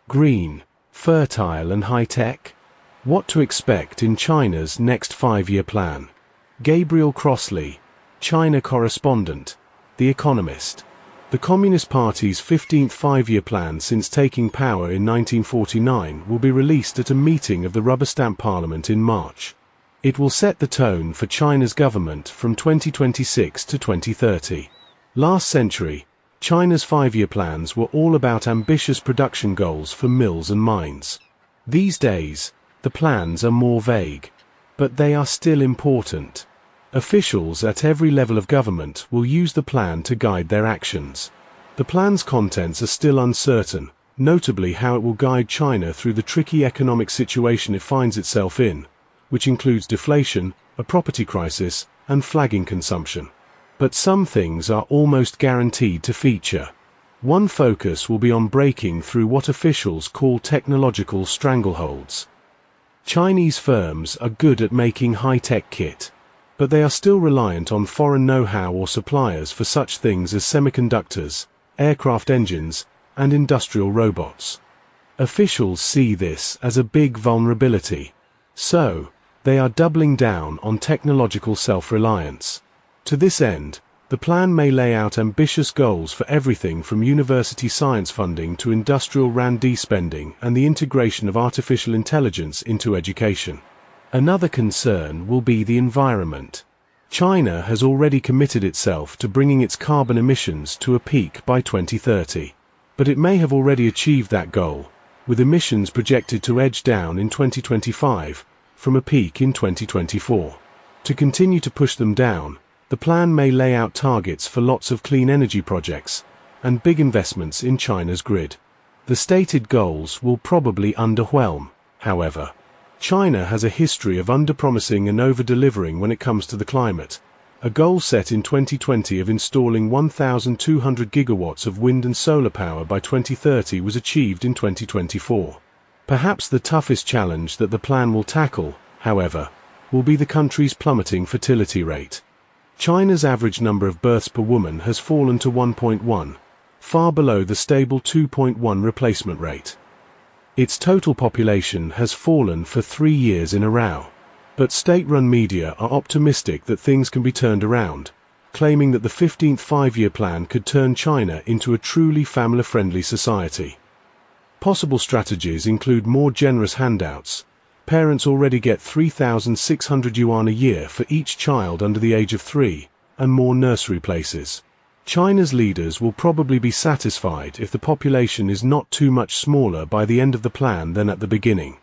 green, fertile and high-tech? What to expect in China's next 5-year plan? Gabriel Crossley, China correspondent, The Economist. The Communist Party's 15th 5-year plan since taking power in 1949 will be released at a meeting of the rubber-stamp parliament in March. It will set the tone for China's government from 2026 to 2030. Last century, China's 5-year plans were all about ambitious production goals for mills and mines. These days, the plans are more vague, but they are still important. Officials at every level of government will use the plan to guide their actions. The plan's contents are still uncertain, notably how it will guide China through the tricky economic situation it finds itself in, which includes deflation, a property crisis, and flagging consumption. But some things are almost guaranteed to feature. One focus will be on breaking through what officials call technological strangleholds. Chinese firms are good at making high-tech kit, but they are still reliant on foreign know-how or suppliers for such things as semiconductors, aircraft engines, and industrial robots. Officials see this as a big vulnerability, so they are doubling down on technological self-reliance. To this end, the plan may lay out ambitious goals for everything from university science funding to industrial R&D spending and the integration of artificial intelligence into education. Another concern will be the environment. China has already committed itself to bringing its carbon emissions to a peak by 2030. But it may have already achieved that goal, with emissions projected to edge down in 2025, from a peak in 2024. To continue to push them down, the plan may lay out targets for lots of clean energy projects, and big investments in China's grid. The stated goals will probably underwhelm, however. China has a history of underpromising and over-delivering when it comes to the climate. A goal set in 2020 of installing 1,200 gigawatts of wind and solar power by 2030 was achieved in 2024. Perhaps the toughest challenge that the plan will tackle, however, will be the country's plummeting fertility rate. China's average number of births per woman has fallen to 1.1, far below the stable 2.1 replacement rate. Its total population has fallen for 3 years in a row. But state-run media are optimistic that things can be turned around, claiming that the 15th 5-year plan could turn China into a truly family-friendly society. Possible strategies include more generous handouts. Parents already get 3,600 yuan a year for each child under the age of 3, and more nursery places. China's leaders will probably be satisfied if the population is not too much smaller by the end of the plan than at the beginning.